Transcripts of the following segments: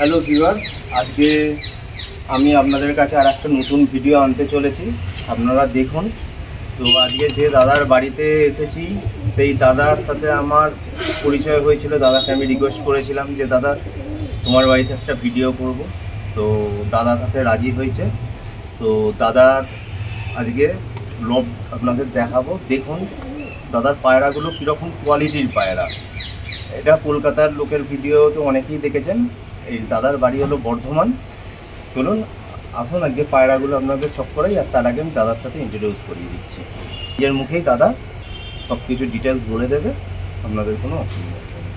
Hello viewers, আজকে আমি আপনাদের কাছে আর একটা নতুন ভিডিও আনতে চলেছি, আপনারা দেখুন। তো আজকে যে দাদার বাড়িতে এসেছি সেই দাদার সাথে আমার পরিচয় হয়েছিল। দাদাকে আমি রিকোয়েস্ট করেছিলাম যে দাদা তোমার বাড়িতে একটা ভিডিও করব, তো দাদা তাতে রাজি হয়েছে। তো দাদার আজকে লব আপনাদের দেখাবো। দেখুন দাদার পায়রাগুলো কীরকম কোয়ালিটির পায়রা। এটা কলকাতার লোকের ভিডিও তো অনেকেই দেখেছেন। এই দাদার বাড়ি হলো বর্ধমান। চলুন আসুন আজকে পায়রাগুলো আপনাদের সব করাই, আর তার আগে আমি দাদার সাথে ইন্ট্রোডিউস করিয়ে দিচ্ছি। নিজের মুখেই দাদা সব কিছু ডিটেলস বলে দেবে, আপনাদের কোনো অসুবিধা হবে না।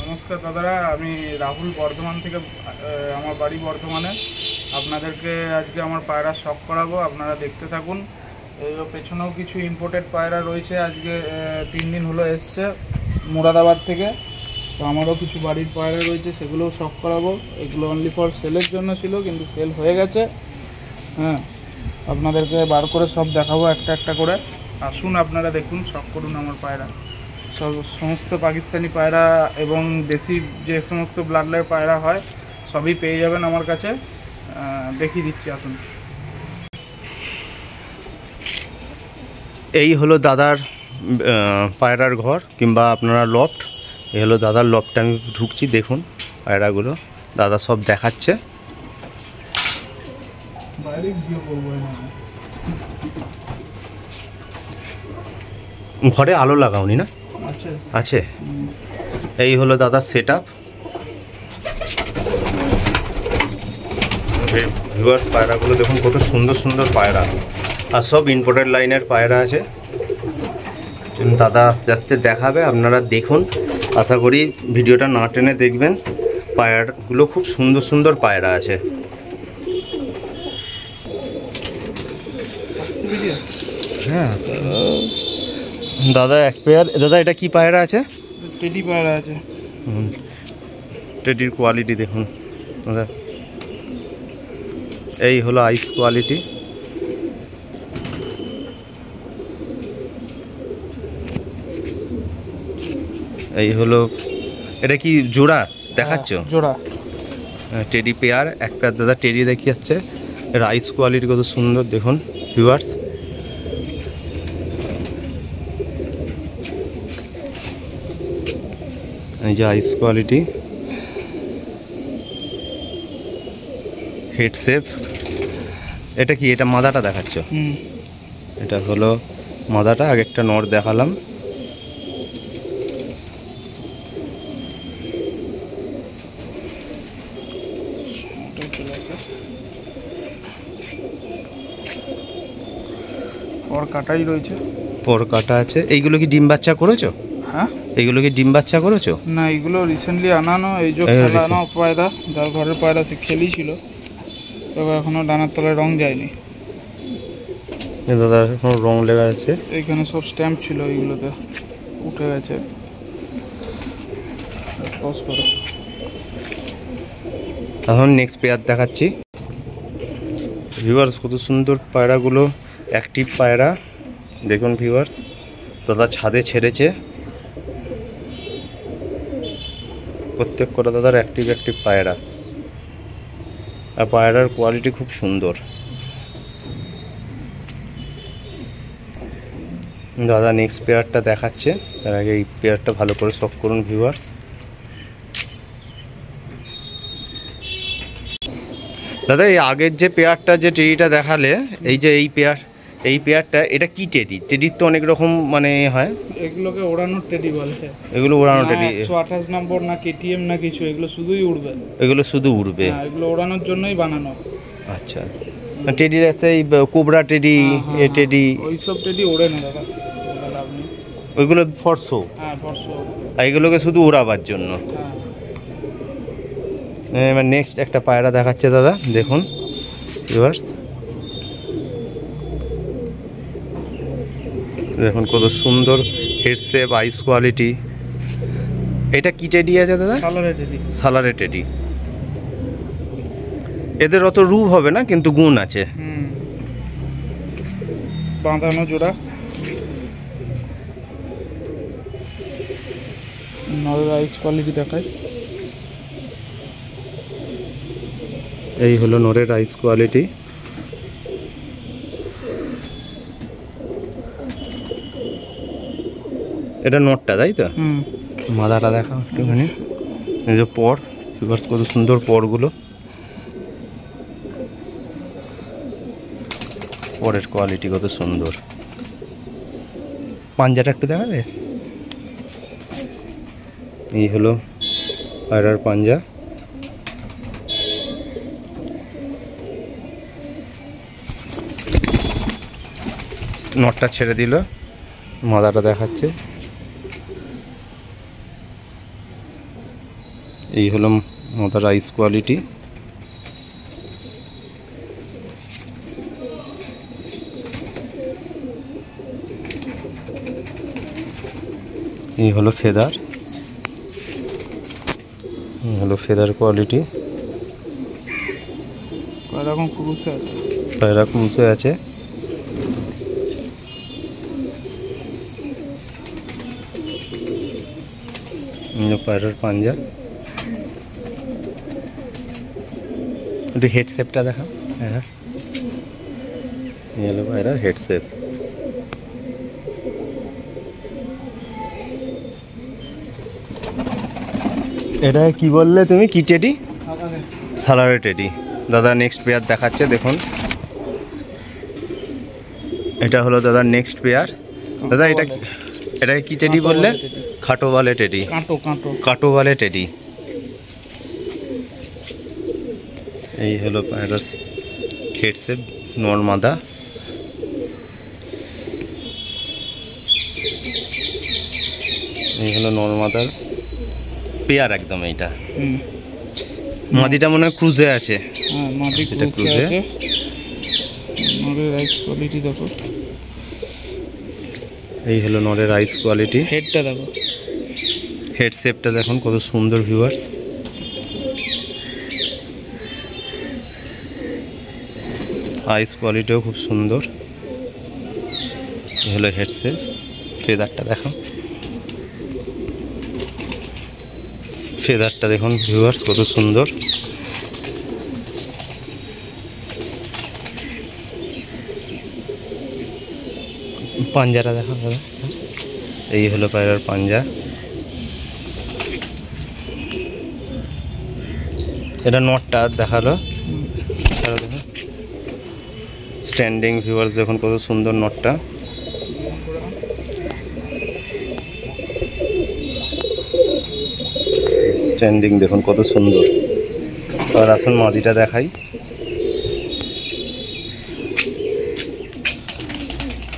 নমস্কার দাদারা, আমি রাহুল বর্ধমান থেকে। আমার বাড়ি বর্ধমানে। আপনাদেরকে আজকে আমার পায়রা শখ করাবো, আপনারা দেখতে থাকুন। এই পেছনেও কিছু ইম্পোর্টেড পায়রা রয়েছে। আজকে 3 দিন হলো এসছে মুরাদাবাদ থেকে। তো আমারও কিছু বাড়ির পায়রা রয়েছে, সেগুলোও শখ করাবো। এগুলো অনলি ফর সেলের জন্য ছিল, কিন্তু সেল হয়ে গেছে। হ্যাঁ, আপনাদেরকে বার করে সব দেখাবো একটা একটা করে। আসুন আপনারা দেখুন, শখ করুন আমার পায়রা। সমস্ত পাকিস্তানি পায়রা এবং দেশি যে সমস্ত ব্লাড লাইন পায়রা হয় সবই পেয়ে যাবেন আমার কাছে। দেখিয়ে দিচ্ছি, আসুন। এই হলো দাদার পায়রার ঘর কিংবা আপনারা লফট। এই হলো দাদার লফটে আমি ঢুকছি। দেখুন পায়রাগুলো দাদা সব দেখাচ্ছে। ঘরে আলো লাগাওনি না? আছে। এই হলো দাদার সেট আপ। ভিউয়ার্স, পায়রাগুলো দেখুন কত সুন্দর সুন্দর পায়রা, আর সব ইম্পোর্টেড লাইনের পায়রা আছে। দাদা আস্তে আস্তে দেখাবে, আপনারা দেখুন। আশা করি ভিডিওটা না টেনে দেখবেন। পায়রাগুলো খুব সুন্দর সুন্দর পায়রা আছে। হ্যাঁ দাদা, এক পেয়ার। দাদা এটা কি পায়রা আছে? টেডি পায়রা আছে। টেডির কোয়ালিটি দেখুন দাদা। এই হলো আইস কোয়ালিটি। এই হলো, এটা কি জোড়া দেখাচ্ছ? জোড়া টেডি পেয়ার, এক পেয়ার দাদা টেডি দেখিয়েছে। এর আইস কোয়ালিটি কত সুন্দর দেখুন ভিউয়ার্স। এই যে আইস কোয়ালিটি, হেড শেপ। এটা কি? এটা মাদাটা দেখাচ্ছ? এটা হলো মাদাটা। আগে একটা নর দেখালাম। পর কাটাই রয়েছে। পর কাটা আছে। এইগুলো কি ডিম বাচ্চা করেছো? হ্যাঁ, এইগুলো কি ডিম বাচ্চা করেছো? না, এগুলো রিসেন্টলি আনানো। এই যে খেলানো পায়রা, যার ঘরের পায়রা সে খেলেছিল, তবে এখনো ডানার তলায় রং যায়নি। দাদা এখনো রং লেগে আছে। এইখানে সব স্ট্যাম্প ছিল, এইগুলোতে উঠে গেছে। এখন নেক্সট পেয়ার দেখাচ্ছি। ভিউয়ার্স, কত সুন্দর পায়রাগুলো, অ্যাক্টিভ পায়রা দেখুন ভিউয়ার্স। দাদা ছাদে ছেড়েছে প্রত্যেক কটা দাদার অ্যাক্টিভ পায়রা, আর পায়রার কোয়ালিটি খুব সুন্দর। দাদা নেক্সট পেয়ারটা দেখাচ্ছে, তার আগে এই পেয়ারটা ভালো করে শখ করুন ভিউয়ার্স। দাদা এই আগের যে পেয়ারটা, যে টেডিটা দেখালে, এই যে এই পেয়ারটা, এটা কি টেডি? টেডির তো অনেক রকম মানে হয়। এগুলোকে ওড়ানোর টেডি বলে। এগুলো ওড়ানো টেডি? 128 নম্বর না কেটিএম না কিছু, এগুলো শুধুই উড়বে। এগুলো শুধু উড়বে? এগুলো ওড়ানোর জন্যই বানানো। আচ্ছা, টেডির আছে এই কোবরা টেডি, এ টেডি, ওইসব টেডি ওড়ে না দাদা, আপনি ওইগুলো ফর শো। হ্যাঁ, ফর শো। আর এগুলোকে শুধু ওড়াবার জন্য। এবার নেক্সট একটা পায়রা দেখাচ্ছে দাদা, দেখুন ভিউয়ার্স। দেখুন কত সুন্দর হেড শেপ, আইস কোয়ালিটি। এটা কি টেডি আছে দাদা? সালারে টেডি। সালারে টেডি। এদের অত রূপ হবে না, কিন্তু গুণ আছে। বাঁধানো জোড়া। নরের আইস কোয়ালিটি দেখায়। এই হলো নরের আইস কোয়ালিটি। এটা নটটা তাই তো? মাদাটা দেখা একটুখানি। এই যে পর ভিউয়ার্স, কত সুন্দর পরগুলো, পরের কোয়ালিটি কত সুন্দর। পাঞ্জাটা একটু দেখাবে? এই হলো পায়রার পাঞ্জা। নটটা ছেড়ে দিল, মাদাটা দেখাচ্ছে। এই হলো মাদার আইস কোয়ালিটি। এই হলো ফেদার, এই হলো ফেদার কোয়ালিটি। এরকম ক্রুসে আছে, পায়রা ক্রুসে আছে। পায়রার পাঞ্জা, একটু হেড শেপটা দেখা। হ্যাঁ, এই হলো পায়রার হেড শেপ। এটা কি বললে তুমি? কি টেডি? সালারে টেডি। দাদা নেক্সট পেয়ার দেখাচ্ছে, দেখুন। এটা হলো দাদার নেক্সট পেয়ার। দাদা এটা কি টেডি বললে? খাটো বালে টেডি। কাটো বালে টেডি। এই হলো পায়রার হেড শেপ, নর মাদা। এই হলো নর মাদার পেয়ার একদম। এইটা মাদিটা মনে হয় ক্রুজে আছে। এটা ক্রুজে আছে। নরের আইস কোয়ালিটি দেখো। এই হলো নরের আইস কোয়ালিটি। হেডটা দেখো, হেড শেপটা দেখুন কত সুন্দর ভিউয়ার্স। আইস কোয়ালিটিও খুব সুন্দর। এই হলো হেড শেপ। ফেদারটা দেখো, ফেদারটা দেখুন ভিউয়ার্স কত সুন্দর। পাঞ্জাটা দেখো দাদা। এই হলো পায়রার পাঞ্জা। এটা নটটা দেখালো। স্ট্যান্ডিং ভিউয়ার্স দেখুন কত সুন্দর নটটা। স্ট্যান্ডিং দেখুন কত সুন্দর। আর আসুন মাদিটা দেখাই।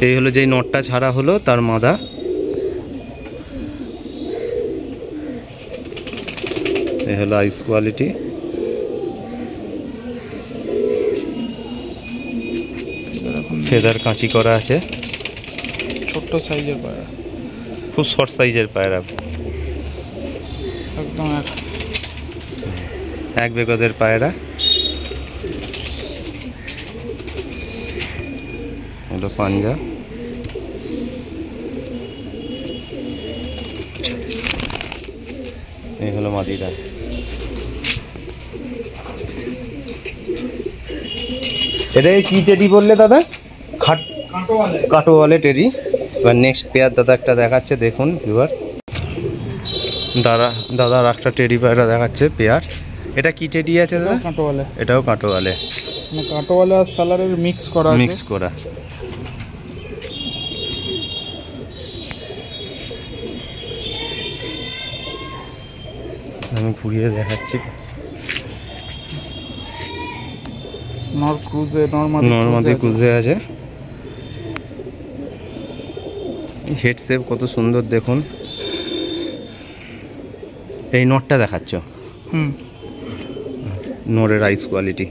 এই হলো যেই নটটা ছাড়া হলো তার মাদা। এই হলো আইস কোয়ালিটি। ফেদার কাঁচি করা আছে। ছোট্ট সাইজের পায়রা, খুব শর্ট সাইজের পায়রা, একদম এক বেগদের পায়রা। হলো পাঞ্জা। এই হলো মাদিটা। এটা কি টেডি বললে দাদা? কাটোয়ালে টেডি। এবার নেক্সট পেয়ার দাদা একটা দেখাচ্ছে, দেখুন ভিউয়ার্স। দাদার একটা টেডি পায়রা দেখাচ্ছে পেয়ার। এটা কি টেডি আছে দাদা? কাটোয়ালে। এটাও কাটোয়ালে, মানে কাটোয়ালে আর সালারের মিক্স করা, মিক্স করা। আমি ঘুরিয়ে দেখাচ্ছি। নর ক্রুজে, নরমাদি ক্রুজে আছে। হেড শেপ কত সুন্দর দেখুন। এই নটটা দেখাচ্ছ? নরের আইস কোয়ালিটি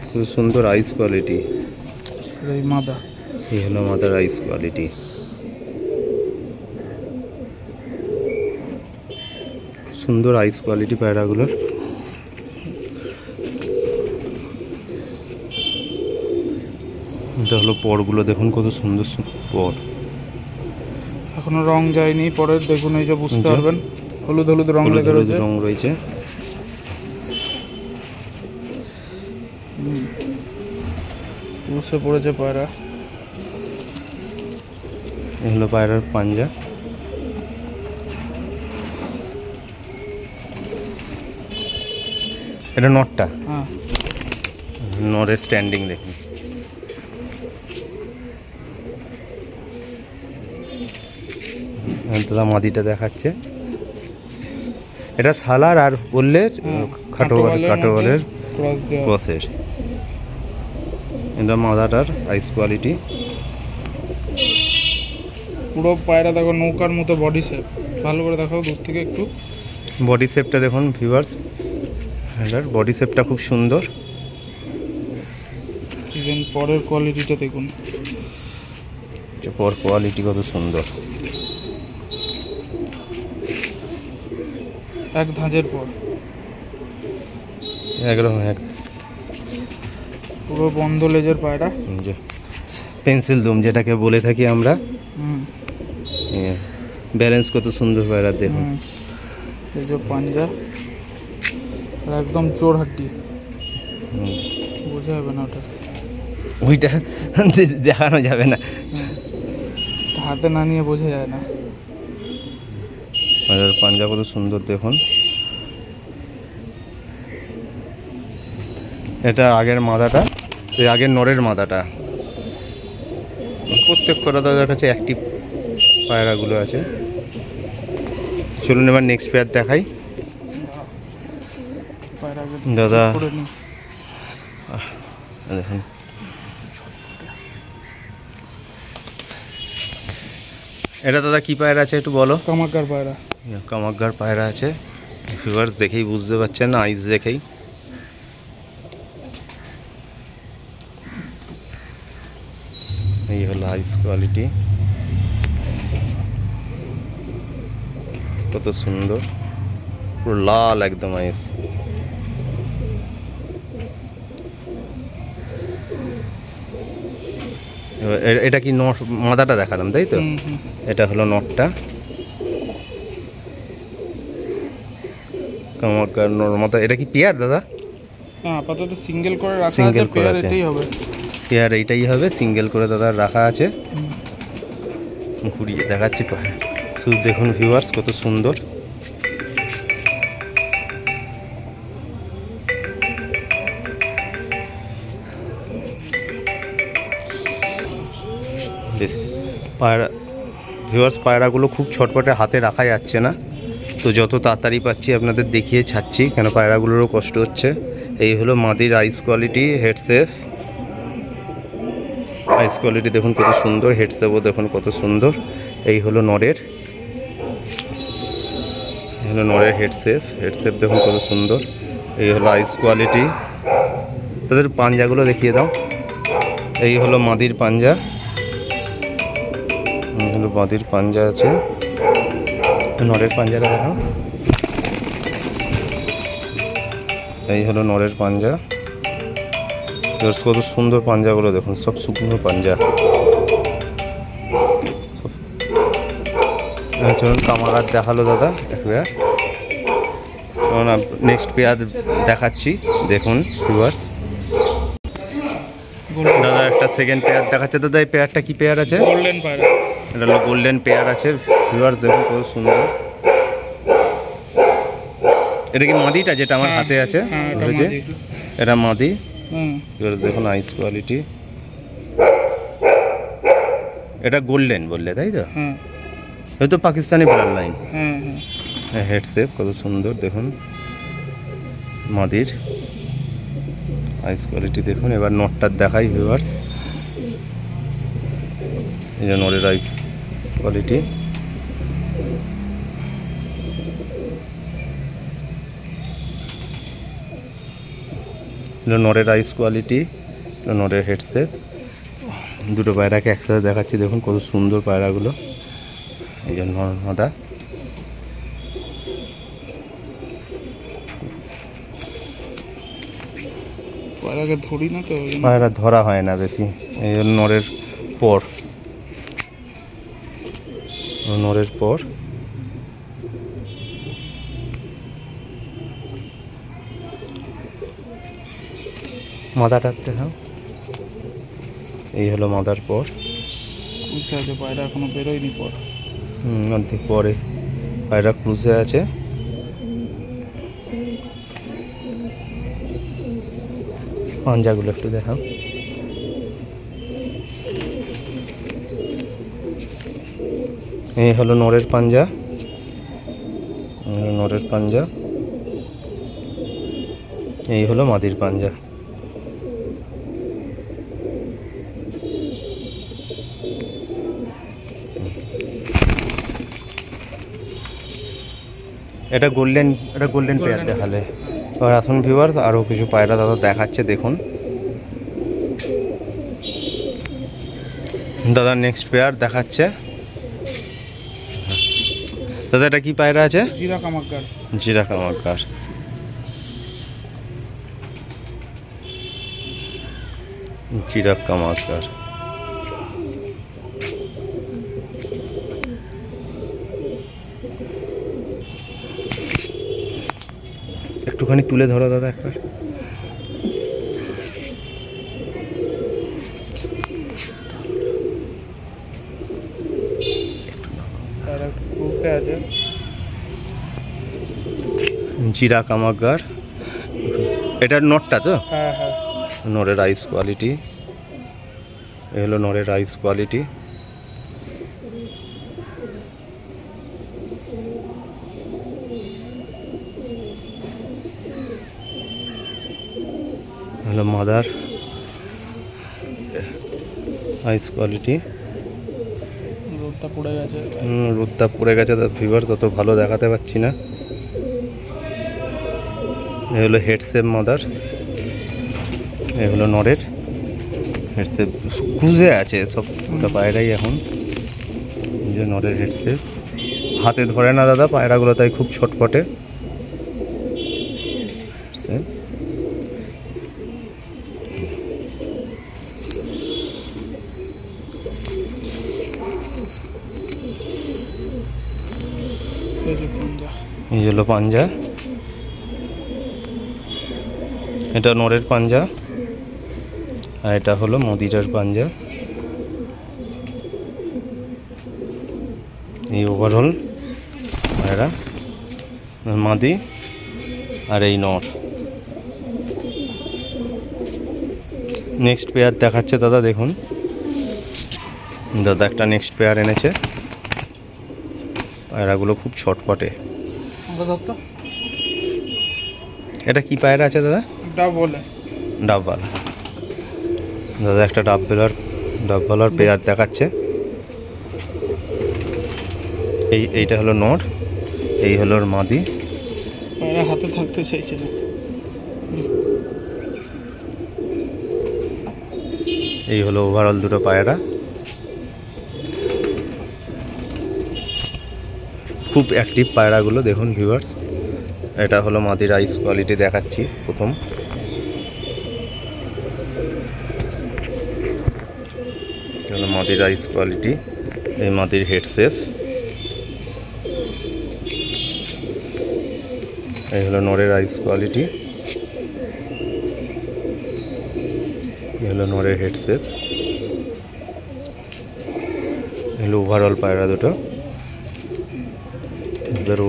খুব সুন্দর। আইস কোয়ালিটি। এই মাদা, এই হলো মাদার আইস কোয়ালিটি। সুন্দর আইস কোয়ালিটি পায়রাগুলোর। এটা হলো পরগুলো দেখুন কত সুন্দর পর। এখনো রং যায়নি, পরে দেখুন এই যে বুঝতে পারবেন হলুদ হলুদ রং লেগে রয়েছে। রং রয়েছে। বসে পড়েছে পায়রা। এই হলো পায়রার পাঞ্জা। এটা নটটা, হ্যাঁ নরের স্ট্যান্ডিং দেখুন। দাদা মাদিটা দেখাচ্ছে, এটা সালার আর বললে কাটোয়ালের ক্রসের। এটা মাদাটার আইস কোয়ালিটি। পুরো পায়রা দেখো নৌকার মতো বডি শেপ, ভালো করে দেখাও দূর থেকে একটু। বডি শেপটা দেখুন ভিউয়ার্স, এটার বডি শেপটা খুব সুন্দর। ইভেন পরের কোয়ালিটিটা দেখুন, পর কোয়ালিটি কত সুন্দর, এক ধাঁজের পর একদম এক পুরো বন্ধ লেজের পায়রা। পেন্সিল দুম যেটাকে বলে থাকি আমরা। ব্যালেন্স কত সুন্দর পায়রা দেখুন। এই যে পাঞ্জা আর একদম চোর হাড্ডি, বোঝা যাবে না ওটা, ওইটা দেখানো যাবে না, হাতে না নিয়ে বোঝা যায় না। পাঞ্জা কত সুন্দর দেখুন। এটা আগের মাদাটা, এই আগের নরের মাদাটা। প্রত্যেক দাদার কাছে অ্যাক্টিভ পায়রাগুলো আছে। চলুন এবার নেক্সট পেয়ার দেখাই দাদা। দেখুন এটা দাদা কি পায়রা আছে একটু বলো। কামারগার পায়রা, কামারগার পায়রা আছে। ভিউয়ার্স দেখেই বুঝতে পারছেন, আইস দেখেই। এই হলো আইস কোয়ালিটি, কত সুন্দর, পুরো লাল একদম আইস। এটা কি নট মাদাটা দেখালাম তাই তো, এটা হলো নটটা। কামারগার নর মাদা। এটা কি পেয়ার দাদা? আপাতত সিঙ্গেল করে রাখা আছে, সিঙ্গেল করে পেয়ার আছে, এটাই হবে, পেয়ার এইটাই হবে, সিঙ্গেল করে দাদা রাখা আছে। ঘুরিয়ে দেখাচ্ছি শুধু দেখুন ভিউয়ার্স কত সুন্দর। পায়রা ভিউয়ার্স, পায়রাগুলো খুব ছটপটে, হাতে রাখা যাচ্ছে না, তো যত তাড়াতাড়ি পাচ্ছি আপনাদের দেখিয়ে ছাড়ছি, কেন পায়রাগুলোরও কষ্ট হচ্ছে। এই হলো মাদির আইস কোয়ালিটি, হেডসেফ আইস কোয়ালিটি দেখুন কত সুন্দর, হেডসেপও দেখুন কত সুন্দর। এই হলো নরের, হেডসেপ দেখুন কত সুন্দর। এই হলো আইস কোয়ালিটি। তাদের পাঞ্জাগুলো দেখিয়ে দাও। এই হলো মাদির পাঞ্জা, হলো মাদির পাঞ্জা আছে। নরের পাঞ্জাটা দেখাও। এই হলো নরের পাঞ্জা, কত সুন্দর পাঞ্জাগুলো দেখুন, সব শুকনো পাঞ্জা। চলুন কামারগার দেখালো দাদা এক পেয়ার, নেক্সট পেয়ার দেখাচ্ছি দেখুন ভিউয়ার্স। দাদা একটা সেকেন্ড পেয়ার দেখাচ্ছে দাদা। এই পেয়ারটা কি পেয়ার আছে? গোল্ডেন পায়রা, এটা হলো গোল্ডেন পেয়ার আছে। ভিউয়ার্স দেখুন কত সুন্দর। এটা কি মাদিটা যেটা আমার হাতে আছে? এটা মাদি। দেখুন আইস কোয়ালিটি, এটা গোল্ডেন বললে তাই তো? হয়তো পাকিস্তানি ব্লাড লাইন। হেডসেপ কত সুন্দর দেখুন, মাদির আইস কোয়ালিটি দেখুন। এবার নটটার দেখাই ভিউয়ার্স, এই যে নরের আইস কোয়ালিটি। নরের আইস কোয়ালিটি, নরের হেডসেপ। দুটো পায়রাকে একসাথে দেখাচ্ছি দেখুন কত সুন্দর পায়রাগুলো। এই জন্য মাদা, পায়রাকে ধরি না তো, পায়রা ধরা হয় না বেশি, এই জন্য নরের পর নরের পর মাদাটা দেখাও। এই হলো মাদার পর। বুঝতে আছে পায়রা এখনো বেরোয়নি পর। অর্ধেক পরে পায়রা ক্রুজে আছে। পাঞ্জাগুলো একটু দেখাও। এই হলো নরের পাঞ্জা, নরের পাঞ্জা। এই হলো মাদির পাঞ্জা। এটা গোল্ডেন পেয়ার দেখালে। এবার আসুন ভিউয়ার্স, আরও কিছু পায়রা দাদা দেখাচ্ছে, দেখুন দাদা নেক্সট পেয়ার দেখাচ্ছে। দাদা এটা কি পায়রা আছে? জিরা কামাক্কার। জিরা কামাক্কার। জিরা কামাক্কার। একটুখানি তুলে ধরো দাদা একবার। জিরা কামাক্কার। এটার নটটা তো? হ্যাঁ হ্যাঁ। নরের আইস কোয়ালিটি। এ হলো নরের আইস কোয়ালিটি। হলো মাদার আইস কোয়ালিটি। রোদটা পড়ে গেছে। রোদটা পড়ে গেছে তার ভিউয়ার্স, অত ভালো দেখাতে পাচ্ছি না। এ হলো হেডসেপ মাদার। এ হলো নরের হেডসেপ। ক্রুজে আছে সব পায়রাই এখন। যে নরের হেডসেপ হাতে ধরে না দাদা পায়রাগুলো, তাই খুব ছটফটে। এই হলো পাঞ্জা। এটা নরের পাঞ্জা আর এটা হলো মদিরার পাঞ্জা। এই ওভারঅল পায়রা, মাদি আর এই নর। নেক্সট পেয়ার দেখাচ্ছে দাদা, দেখুন দাদা একটা নেক্সট পেয়ার এনেছে। পায়রাগুলো খুব ছটফটে। এটা কি পায়রা আছে দাদা? ডাবওয়ালা। দাদা একটা ডাবওয়ালার পেয়ার দেখাচ্ছে। এইটা হলো নর, এই হলো মাদি। পায়রা হাতে থাকতে চাইছে না। এই হলো ওভারঅল দুটো পায়রা। খুব অ্যাক্টিভ পায়রাগুলো, দেখুন ভিউয়ার্স। এটা হলো মাদির আইস কোয়ালিটি দেখাচ্ছি প্রথম। এটা হলো মাদির আইস কোয়ালিটি। এই মাদির হেডসেপ। এই হলো নরের আইস কোয়ালিটি। এই হলো নরের হেডসেপ। হলো ওভারঅল পায়রা দুটো।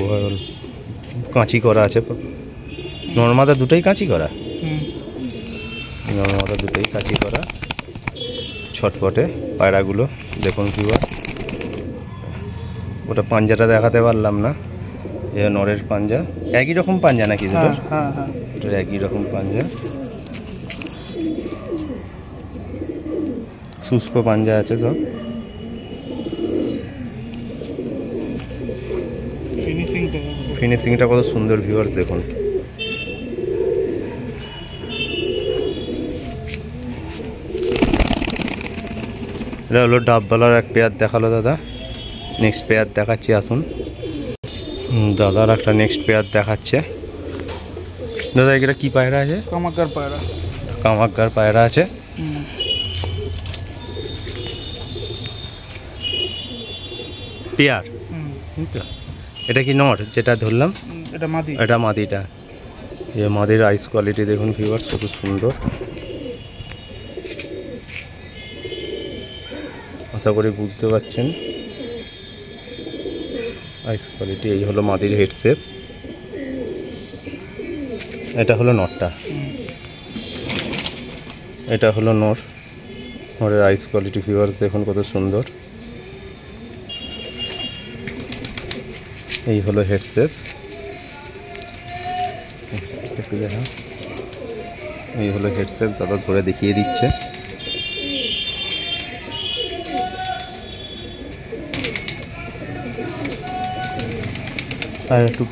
ওভারঅল কাঁচি করা আছে। নর্মাদা দুটোই কাঁচি করা। নর্মাদা দুটোই কাঁচি করা। ছটপটে পায়রাগুলো দেখুন ভিউয়ার। ওটা পাঞ্জাটা দেখাতে পারলাম না। এ নরের পাঞ্জা। একই রকম পাঞ্জা নাকি দুটো? হ্যাঁ, একই রকম পাঞ্জা। শুষ্ক পাঞ্জা আছে সব। ফিনিশিংটা কত সুন্দর ভিউয়ার্স, দেখুন। এটা হলো ডাবওয়ালার এক পেয়ার দেখালো দাদা। নেক্সট পেয়ার দেখাচ্ছি, আসুন। দাদার একটা নেক্সট পেয়ার দেখাচ্ছে। দাদা এটা কি পায়রা আছে? কামাক্কার পায়রা। কামাক্কার পায়রা আছে। পেয়ার, এটা কি নর যেটা ধরলাম? এটা মাদি। এটা মাদিটা। এই মাদির আইস কোয়ালিটি দেখুন ভিউয়ার্স, কত সুন্দর। আশা করি বুঝতে পারছেন আইস কোয়ালিটি। এই হলো মাদির হেড শেপ, এটা হলো নরটা, এটা হলো নর। নরের আইস কোয়ালিটি ভিউয়ার্স দেখুন কত সুন্দর। এই হলো হেড শেপ, এই হলো হেড শেপ। দাদা ধরে দেখিয়ে দিচ্ছে। আর একটু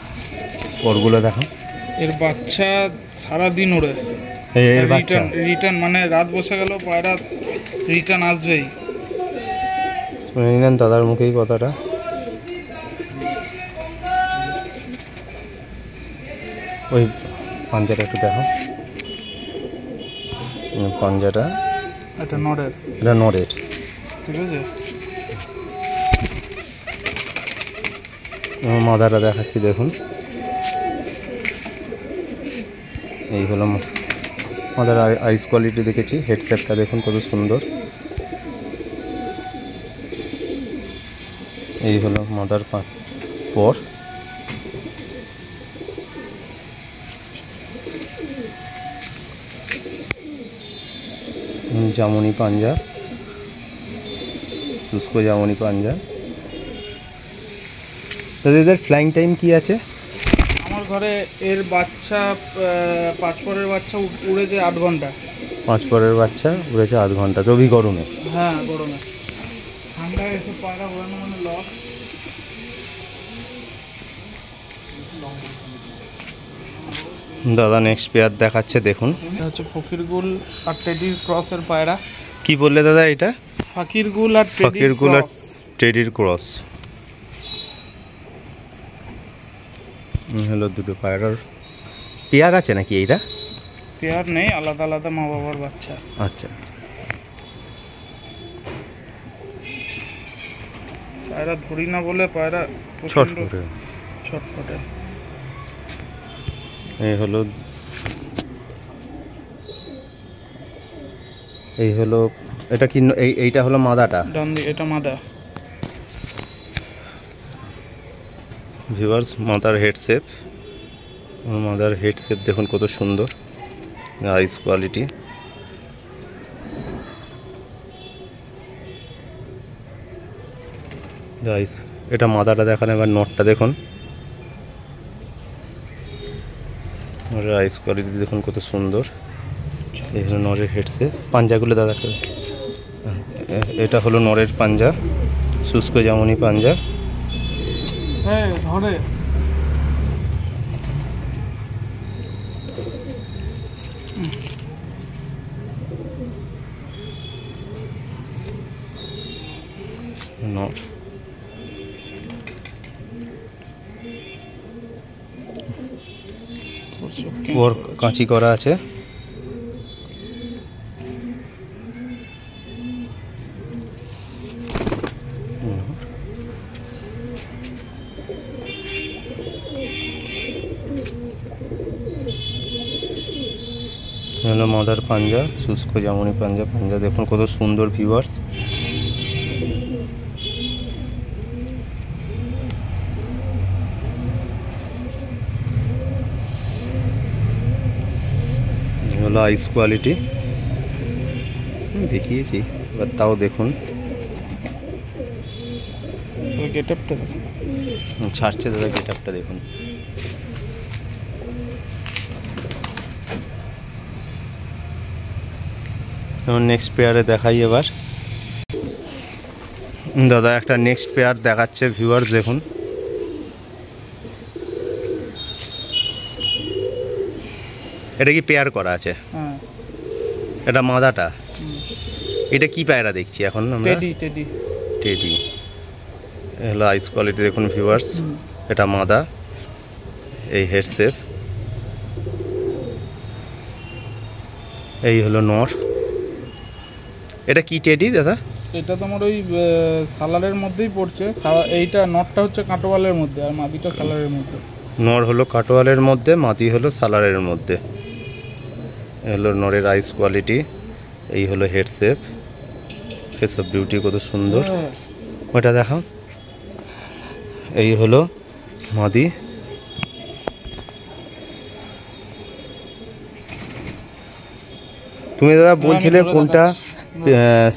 পরগুলো দেখো। এর বাচ্চা সারাদিন ওড়ে। এর বাচ্চা রিটার্ন মানে রাত বসে গেল পায়রা রিটার্ন আসবেই। শুনে নিলেন দাদার মুখেই কথাটা। ওই পাঞ্জাটা একটু দেখো, পাঞ্জাটা। এটা নরের, এটা নরের, ঠিক আছে। মাদাটা দেখাচ্ছি দেখুন। এই হলো মাদার আইস কোয়ালিটি দেখেছি। হেডসেটটা দেখুন কত সুন্দর। এই হলো মাদার পর। জামুনি পাঞ্জা, শুষ্ক জামুনি পাঞ্জা। এদের ফ্লাইং টাইম কি আছে? আমার ঘরে এর বাচ্চা 5 পরের বাচ্চা উড়েছে 8 ঘন্টা। 5 পরের বাচ্চা উড়েছে 8 ঘন্টা, রবি গরমে। হ্যাঁ গরমে, ঠান্ডায় এসে পায়রা উড়ানো মানে লস। দাদা নেক্সট পেয়ার দেখাচ্ছে দেখুন। এটা হচ্ছে ফকিরগুল আর টেডির ক্রসের পায়রা। কি বললে দাদা এটা? ফকিরগুল আর ফকিরগুল আর টেডির ক্রস। হলো দুটো পায়রার পেয়ার আছে নাকি? এইটা পেয়ার নেই, আলাদা আলাদা মা বাবার বাচ্চা। আচ্ছা, পায়রা ধরি না বলে পায়রা ছটফটে। ছটফটে। এই হলো এটা কি? এইটা হলো মাদাটা। এটা মাদা। Viewers mother head shape, mother head shape দেখুন কত সুন্দর। আইস কোয়ালিটি। আইস, এটা মাদাটা দেখান। এবার নটটা দেখুন, আইস কোয়ালিটি দেখুন কত সুন্দর। এই হলো নরের হেড শেপ। পাঞ্জাগুলো দাদা, এটা হলো নরের পাঞ্জা, শুষ্ক জামুনি পাঞ্জা। হ্যাঁ ধরে। নর ওর কাঁচি করা আছে। হলো মাদার পাঞ্জা, শুষ্ক জামুনি পাঞ্জা। পাঞ্জা দেখুন কত সুন্দর ভিউয়ার্স। হলো আইস কোয়ালিটি দেখিয়েছি, এবার তাও দেখুন। গেটআপটা ছাড়ছে দাদা, গেটআপটা দেখুন। নেক্সট পেয়ারে দেখাই এবার। দাদা একটা নেক্সট পেয়ার দেখাচ্ছে ভিউয়ার্স দেখুন। এটা কি পেয়ার করা আছে? হ্যাঁ, এটা মাদাটা। এটা কি পায়রা দেখছি এখন আমরা? টেডি। হলো আইস কোয়ালিটি দেখুন ভিউয়ার্স। এটা মাদা, এই হেড শেপ। এই হলো নর। এটা কি টেডি দাদা? এটা তোমার ওই সালারের মধ্যেই পড়ছে। এইটা নটটা হচ্ছে কাটোয়ালের মধ্যে আর মাদিটা সালারের মধ্যে। নর হলো কাটোয়ালের মধ্যে, মাদি হলো সালারের মধ্যে। এই হলো নরের আইস কোয়ালিটি, এই হলো head shape, face of beauty কত সুন্দর। ওটা দেখাও। এই হলো মাদি। তুমি দাদা বলছিলে কোনটা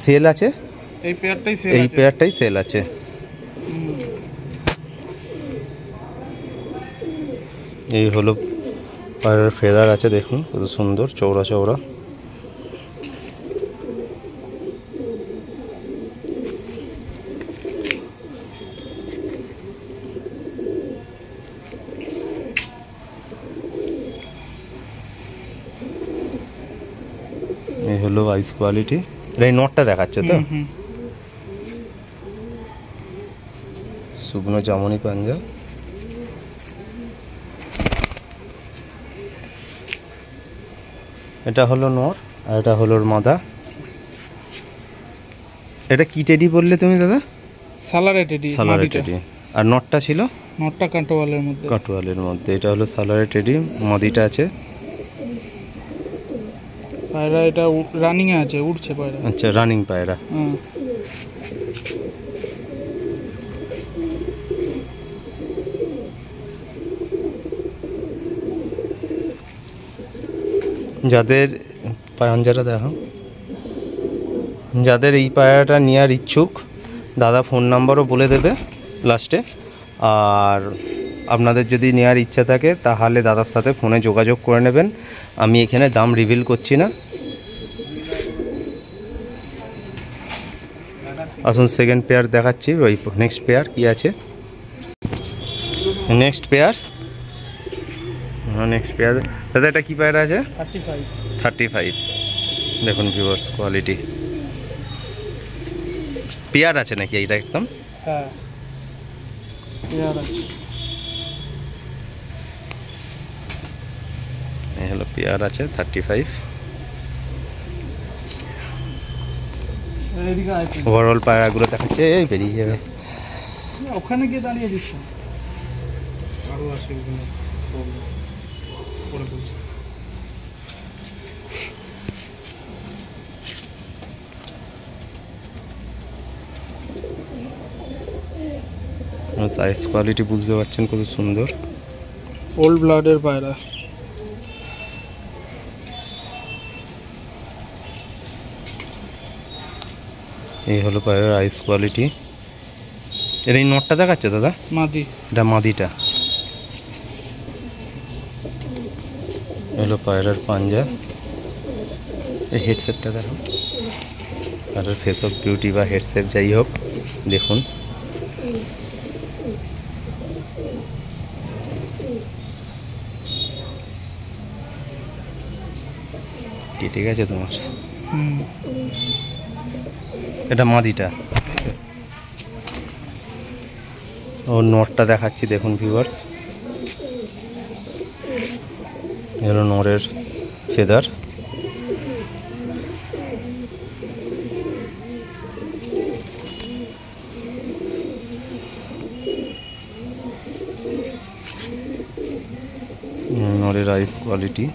সেল আছে? এই পেয়ারটাই সেল, এই পেয়ারটাই সেল আছে। এই হলো পায়ের ফেদার আছে, দেখুন কত সুন্দর চওড়া চওড়া। এই হলো আইস কোয়ালিটি। এই নটটা দেখাচ্ছে তো? শুকনো জামনি পাঞ্জা। এটা হলো নর আর এটা হলো মাদা। এটা কি টেডি বললে তুমি দাদা? সালারে টেডি। সালারে টেডি। আর নটটা ছিল? নটটা কাটোয়ালের মধ্যে। কাটোয়ালের মধ্যে। এটা হলো সালারে টেডি, মাদিটা আছে। পায়রা এটা রানিং এ আছে, উঠছে পায়রা। আচ্ছা, রানিং পায়রা। যাদের পাঞ্জাটা দেখো, যাদের এই পায়রাটা নেওয়ার ইচ্ছুক, দাদা ফোন নাম্বারও বলে দেবে লাস্টে। আর আপনাদের যদি নেওয়ার ইচ্ছা থাকে তাহলে দাদার সাথে ফোনে যোগাযোগ করে নেবেন। আমি এখানে দাম রিভিল করছি না। আসুন সেকেন্ড পেয়ার দেখাচ্ছি। ওই নেক্সট পেয়ার কি আছে, নেক্সট পেয়ার। নেক্সট পেয়ার দাদা এটা কি পায়রা আছে? 35। দেখুন ভিউয়ার্স কোয়ালিটি। পেয়ার আছে নাকি এইটা? একদম হ্যাঁ পেয়ার আছে। এই হলো পেয়ার আছে 35। ওভারঅল পায়রাগুলো দেখাচ্ছে, এই বেরিয়ে যাবে। ওখানে গিয়ে দাঁড়িয়ে দিচ্ছ আরো আসে ওখানে পরে বলছি। সাইজ কোয়ালিটি বুঝতে পারছেন কত সুন্দর। ওল্ড ব্লাডের পায়রা। এই হলো পায়রার আইস কোয়ালিটি। এর এই নটটা দেখাচ্ছে দাদা? মাদি। এটা মাদিটা। হলো পায়রার পাঞ্জা। এই হেডসেটটা দেখো, আর ফেস অফ বিউটি বা হেডসেট যাই হোক, দেখুন ঠিক আছে তোমার। এটা মাদিটা। ও নটটা দেখাচ্ছি, দেখুন ভিউয়ার্স। এর নরের ফেদার। নরের আইস কোয়ালিটি।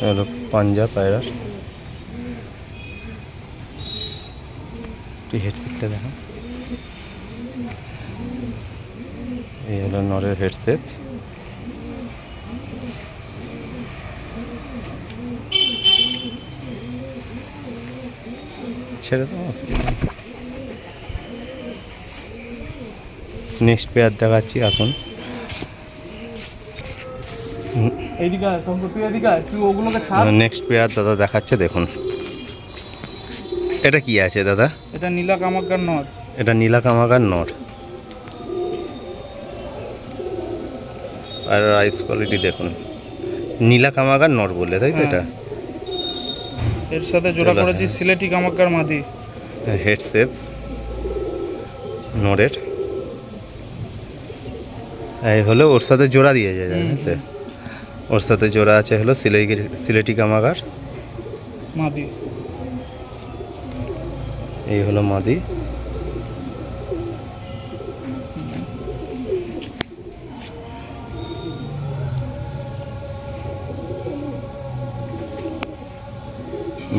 হলো পাঞ্জা পায়রার। হেডসেটটা দেখো, এই হলো নরের হেডসেট। ছেড়ে তো নেক্সট পেয়ার দেখাচ্ছি, আসুন। নেক্সট পেয়ার দাদা দেখাচ্ছে, দেখুন। এটা কি আছে দাদা? এটা নীলা কামাকার নর। এটা নীলা কামাকার নর। আর আইস কোয়ালিটি দেখুন, নীলা কামাকার নর বললে, তাই তো? এটা এর সাথে জোড়া করেছি সিলেটি কামাকার মাদি। হেড শেপ নরের। এই হলো ওর সাথে জোড়া দিয়ে যায়, ওর সাথে জোড়া আছে হলো সিলেটি কামাগার মাদি। এই হলো মাদি।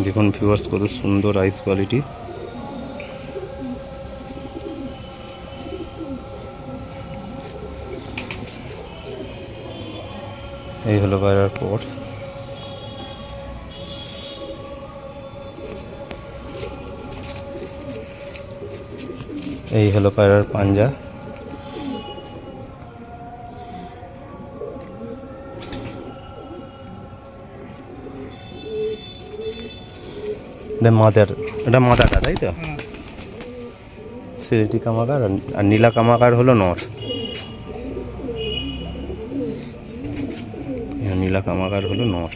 দেখুন ভিউয়ার্স কত সুন্দর আইস কোয়ালিটি। এই হলো পায়রার পর। এই হলো পায়রার পাঞ্জা। এটা মাদাটা তাই তো? সিলেটি কামাগার আর নীলা কামাগার হলো নর। নীলা কামাগার হলো নর।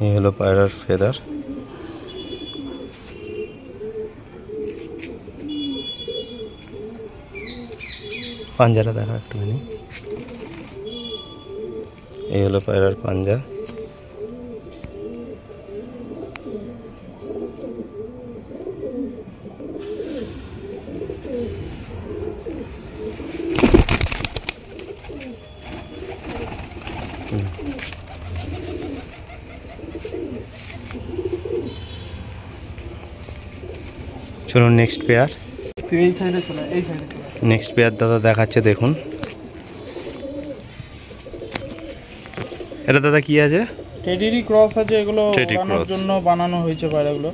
এই হলো পায়রার ফেদার। পাঞ্জাটা দেখা একটুখানি। এই হলো পায়রার পাঞ্জা। চলুন নেক্সট পেয়ার। নেক্সট পেয়ার দাদা দেখাচ্ছে, দেখুন এটা দাদা কি আছে? টেডিরই ক্রস আছে, এগুলো ওড়ানোর জন্য বানানো হয়েছে পায়রাগুলো,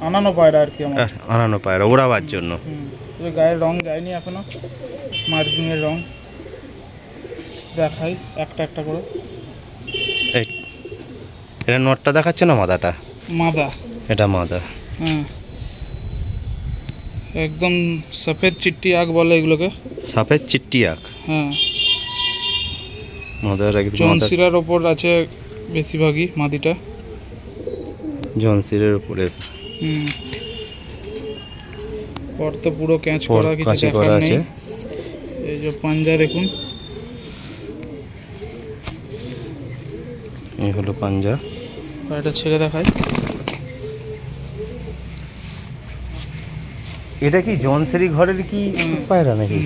আনানো পায়রা আর কি, আমার আনানো পায়রা ওড়াবার জন্য। গায়ের রং যায়নি এখনো, মার্কিং এর রং দেখাই একটা একটা করে। এই এটা নটটা দেখাচ্ছে না মাদাটা? মাদা, এটা মাদা। হ্যাঁ একদম সফেদ চিট্টি আঁখ বলে এগুলোকে, সফেদ চিট্টি আঁখ। হ্যাঁ মাদার একদম জনসিরার ওপর আছে বেশিরভাগই মাদিটা, জনসিরের উপরে। পর তো পুরো ক্যাচ করা, কিছু দেখার নেই। এই যে পাঞ্জা দেখুন, এই হলো পাঞ্জা। এটা ছেড়ে দেখায়। এটা কি জনসেরি ঘরের কি পায়রা নাকি?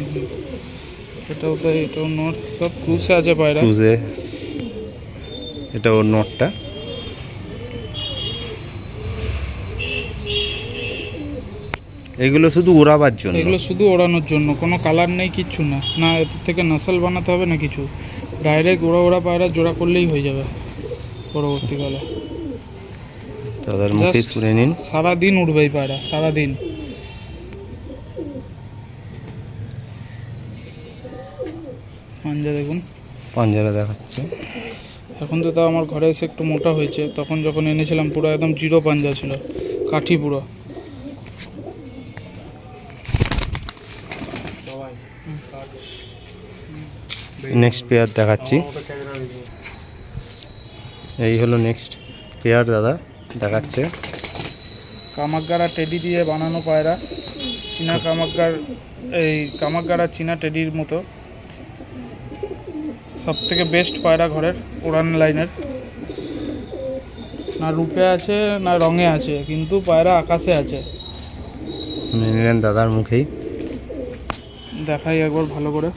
এটাও তো, এটাও নট, সব ক্রুজে আছে পায়রা, ক্রুজে। এটা ওর নটটা। এগুলো শুধু ওড়াবার জন্য, এগুলো শুধু ওড়ানোর জন্য, কোনো কালার নেই, কিচ্ছু না, না এর থেকে নাসল বানাতে হবে না কিছু, ডাইরেক্ট ওড়া পায়রা জোড়া করলেই হয়ে যাবে পরবর্তীকালে। তাদের মুখে শুনে নিন, সারাদিন উঠবে এই পায়রা, সারাদিন। পাঞ্জা দেখুন, পাঞ্জারা দেখাচ্ছে। এখন তো তাও আমার ঘরে এসে একটু মোটা হয়েছে, তখন যখন এনেছিলাম পুরো একদম জিরো পাঞ্জা ছিল, কাঠি পুরো। নেক্সট পেয়ার দেখাচ্ছি। এই হলো নেক্সট পেয়ার দাদা দেখাচ্ছে। কামাকগাড়া টেডি দিয়ে বানানো পায়রা, চীনা কামাকগার, এই কামাকগাড়া চীনা টেডির মতো, সব থেকে বেস্ট পায়রা ঘরের উড়ান লাইনের। না রূপে আছে না রঙে আছে, কিন্তু পায়রা আকাশে আছে। নিলেন দাদার মুখেই, দেখাই একবার ভালো করে।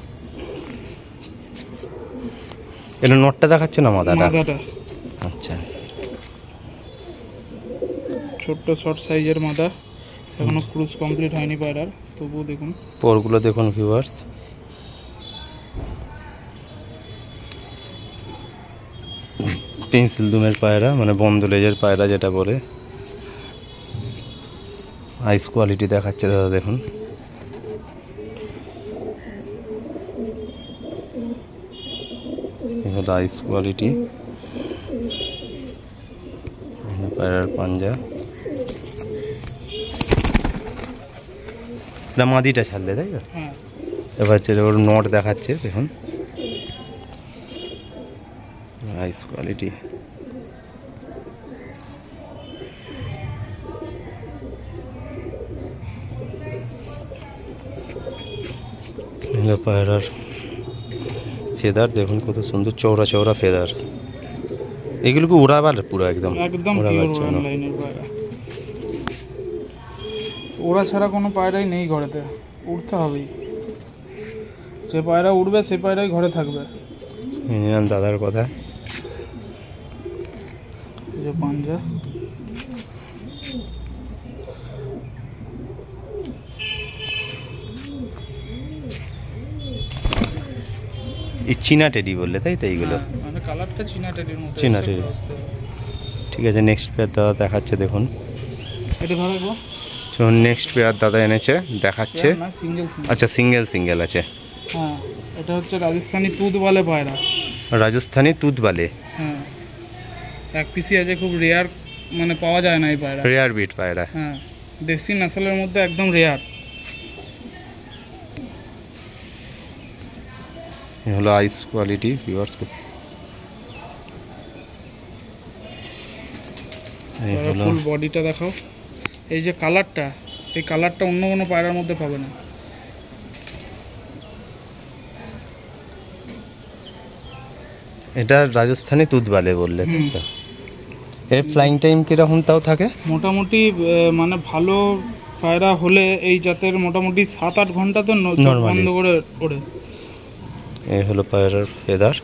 এটা নটটা দেখাচ্ছে না মাদাটা? মাদাটা আচ্ছা, ছোট্ট শর্ট সাইজের মাদা, এখনো ক্রুজ কমপ্লিট হয়নি পায়রার, তবুও দেখুন পরগুলো দেখুন ভিউয়ার্স। পেন্সিল দুমের পায়রা, মানে বন্ধ লেজের পায়রা যেটা বলে। আইস কোয়ালিটি দেখাচ্ছে দাদা দেখুন। হলো আইস কোয়ালিটি, পায়রার পাঞ্জা। মাদিটা ছাড়লে তাই তো? হ্যাঁ, এবার ওর নট দেখাচ্ছে দেখুন, আইস কোয়ালিটি। পায়রার ফেদার দেখুন কত সুন্দর, চওড়া চওড়া ফেদার। এগুলোকে উড়াবার পুরো একদম একদম উড়াবার পিওর জন্য। লাইনের পায়রা। ওরা ছাড়া কোনো পায়রাই নেই ঘরেতে, উড়তে হবেই। যে পায়রা উড়বে সে পায়রাই ঘরে থাকবে। নিলাম দাদার কথা। এই যে পাঞ্জা, এই চীনা টেডি বললে তাই তো এইগুলো? মানে কালারটা চীনা টেডির মতো। চীনা টেডি। ঠিক আছে, নেক্সট পেয়ার দাদা দেখাচ্ছে দেখুন। এটা ধরে গো। নেক্সট পেয়ার দাদা এনেছে দেখাচ্ছে। না সিঙ্গেল সিঙ্গেল। আচ্ছা, সিঙ্গেল সিঙ্গেল আছে। হ্যাঁ, এটা হচ্ছে রাজস্থানি তুতবালে পায়রা। রাজস্থানি তুতবালে। হ্যাঁ, এক পিসি আছে, খুব রেয়ার, মানে পাওয়া যায় না এই পায়রা। রেয়ার বিট পায়রা। হ্যাঁ, দেশি নসলের মধ্যে একদম রেয়ার। এই হলো আইস কোয়ালিটি ভিউয়ার্স। এই হলো ফুল বডিটা দেখাও। এই যে কালারটা, এই কালারটা অন্য কোনো পায়রার মধ্যে পাবে না। এটা রাজস্থানি তুতবালে বললে তাই তো? এর ফ্লাইং টাইম কিরকম তাও থাকে? মোটামুটি মানে ভালো পায়রা হলে এই জাতের মোটামুটি 7-8 ঘন্টা তো Normally বন্ধ করে ওড়ে। এই হলো পায়রার ফেদার।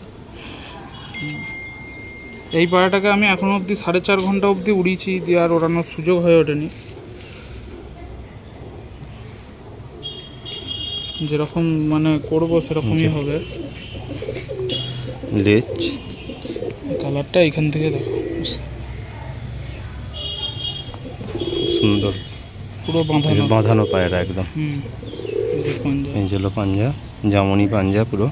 এই পায়রাটাকে আমি এখনো অবধি 4.5 ঘন্টা অবধি উড়িয়েছি, দিয়ে আর ওড়ানোর সুযোগ হয়ে ওঠেনি। যেরকম মানে করবো সেরকমই হবে। লেজ কালারটা এখান থেকে দেখো, সুন্দর, পুরো বাঁধানো বাঁধানো পায়রা একদম। এই যে পাঞ্জা। এই হলো পাঞ্জা, জামনি পাঞ্জা পুরো।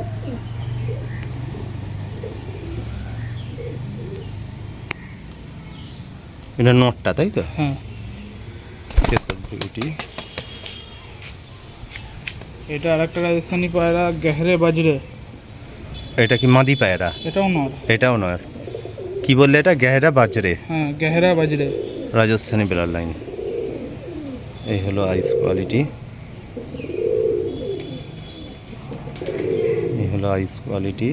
এটা নটটা তাই তো? হ্যাঁ, কেসার বিউটি। এটা আরেকটা রাজস্থানি পায়রা, গেহরে বাজরে। এটা কি মাদি পায়রা? এটাও নর। এটাও নয়, কি বললে এটা? গেহরা বাজরে। হ্যাঁ, গেহরা বাজরে, রাজস্থানি বেলার লাইন। এই হলো আইস কোয়ালিটি। এই হলো আইস কোয়ালিটি।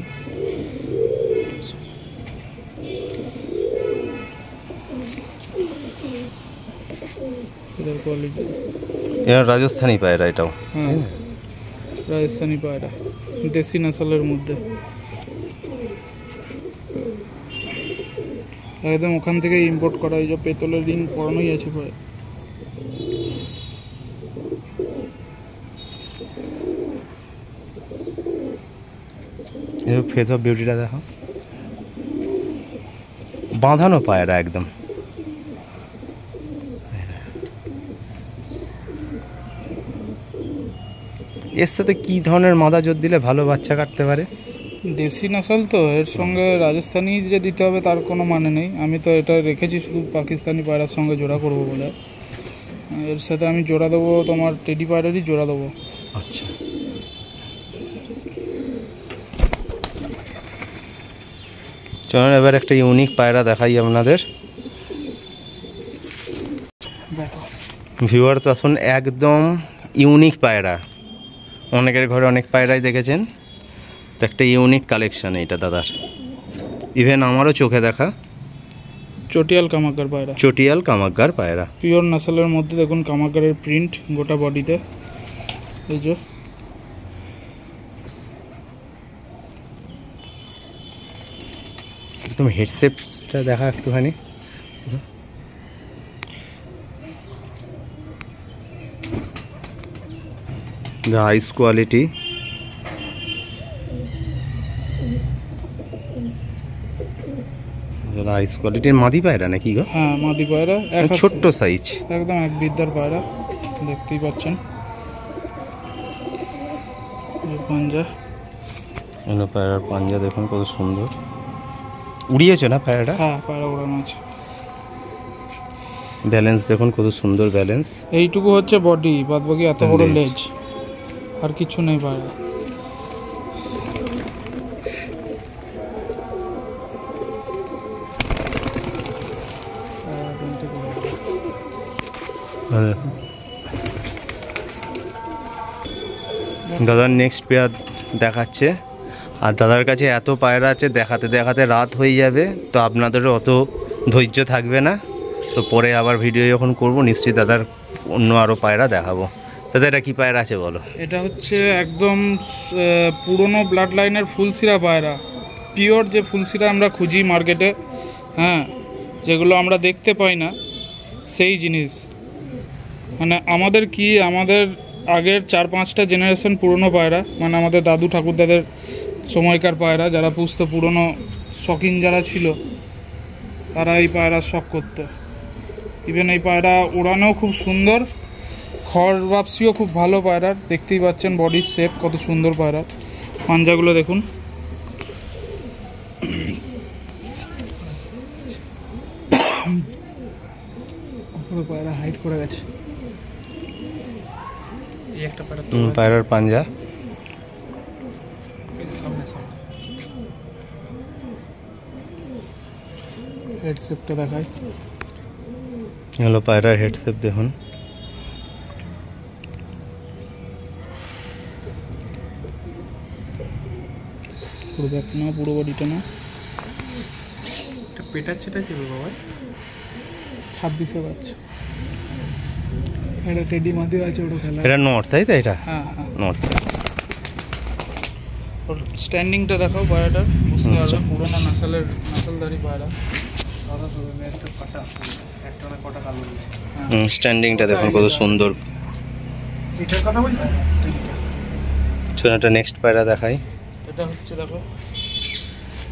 এটার কোয়ালিটি। এটা রাজস্থানি পায়রা এটাও। হ্যাঁ, রাজস্থানি পায়রা, দেশি নসলের মধ্যে। একদম ওখান থেকে ইম্পোর্ট করা। এই যে পেতলের রিং পরানোই আছে পায়ে। এর ফেস অফ বিউটিটা দেখো, বাঁধানো পায়রা একদম। এর সাথে কি ধরনের মাদা জোর দিলে ভালো বাচ্চা কাটতে পারে? দেশি নসল তো, এর সঙ্গে রাজস্থানি যে দিতে হবে তার কোনো মানে নেই। আমি তো এটা রেখেছি শুধু পাকিস্তানি পায়রার সঙ্গে জোড়া করব বলে। এর সাথে আমি জোড়া দেবো তোমার টেডি পায়রারই জোড়া দেবো। আচ্ছা, চলুন এবার একটা ইউনিক পায়রা দেখাই আপনাদের। দেখো ভিউয়ার্স আসুন, একদম ইউনিক পায়রা। অনেকের ঘরে অনেক পায়রাই দেখেছেন, তো একটা ইউনিক কালেকশান এটা দাদার। ইভেন আমারও চোখে দেখা চটিয়াল কামাকার পায়রা, চটিয়াল কামাক্কার পায়রা। পিওর নসলের মধ্যে দেখুন কামাকারের প্রিন্ট গোটা বডিতে। এই যে একদম হেডসেপটা দেখা একটুখানি। The ice quality. আইস কোয়ালিটির মাদি পায়রা নাকি গো? হ্যাঁ, মাদি পায়রা, ছোট্ট সাইজ, একদম এক বিদ্যার পায়রা, দেখতেই পাচ্ছেন। পাঞ্জা, এগুলো পায়রার পাঞ্জা দেখুন কত সুন্দর। উড়িয়েছে না পায়রাটা? হ্যাঁ পায়রা ওড়ানো আছে। ব্যালেন্স দেখুন কত সুন্দর ব্যালেন্স। এইটুকু হচ্ছে বডি, বাদ বাকি এত বড় লেজ। লেজ, আর কিছু নেই পায়রা। দাদার নেক্সট পেয়ার দেখাচ্ছে। আর দাদার কাছে এত পায়রা আছে, দেখাতে দেখাতে রাত হয়ে যাবে, তো আপনাদেরও অত ধৈর্য থাকবে না। তো পরে আবার ভিডিও যখন করব নিশ্চয়ই দাদার অন্য আরও পায়রা দেখাবো। দাদা এটা কী পায়রা আছে বলো? এটা হচ্ছে একদম পুরনো ব্লাড লাইনের ফুলসিরা পায়রা, পিওর যে ফুলসিরা আমরা খুঁজি মার্কেটে, হ্যাঁ, যেগুলো আমরা দেখতে পাই না সেই জিনিস। মানে আমাদের আগের 4-5টা জেনারেশন পুরনো পায়রা, মানে আমাদের দাদু ঠাকুরদাদের সময়কার পায়রা, যারা পুষতো, পুরনো শখিন যারা ছিল, তারা এই পায়রা শখ করতো। ইভেন এই পায়রা ওড়ানোও খুব সুন্দর, খড় বাপসিও খুব ভালো পায়রার। দেখতেই পাচ্ছেন বডির শেপ কত সুন্দর পায়রার। পাঞ্জাগুলো দেখুন। পায়রা হাইট করে গেছে। এই একটা পায়রা, পায়রার পাঞ্জা সামনে হেড শেপটা দেখায়। হলো পায়রার হেড শেপ দেখুন। পুরো ব্যাক না, পুরো বডিটা না। এটা পেটাচ্ছেটা কি বাবা? 26-এ বাচ্চা। এটা টেডি মাদি আছে, ওটা খেলা। এটা নর্থ, তাই তো? এটা হ্যাঁ হ্যাঁ নর্থ। ওর স্ট্যান্ডিংটা দেখাও পায়রাটার, বুঝতে পারবে পুরোনো নাসালদারি পায়রা। স্ট্যান্ডিংটা দেখুন কত সুন্দর। এটার কথা বলছিস? চলুন একটা নেক্সট পায়রা দেখাই। এটা হচ্ছে দেখো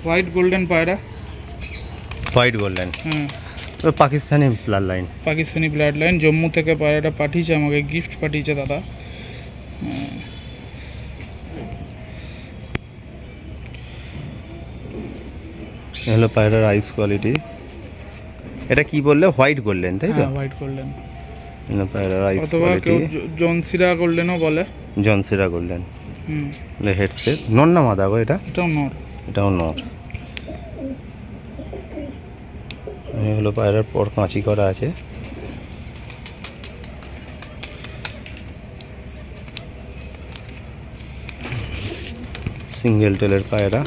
হোয়াইট গোল্ডেন পায়রা। হোয়াইট গোল্ডেন, হ্যাঁ, Pakistani blood line. Pakistani blood line. Jammu থেকে পায়রাটা পাঠিয়েছে আমাকে, গিফট পাঠিয়েছে দাদা। হলো পায়রার আইস কোয়ালিটি। এটা কি বললে? হোয়াইট গোল্ডেন, তাই তো? White golden. পায়রার আইস অথবা কোয়ালিটি কেউ জনসিরা গোল্ডেনও বলে। জনসিরা গোল্ডেন। হুম, হেড সেট নর না মাদা গো? এটা এটাও নর। এটাও নর। হলো পায়রার পর কাঁচি করা আছে। সিঙ্গেল টেলের পায়রা।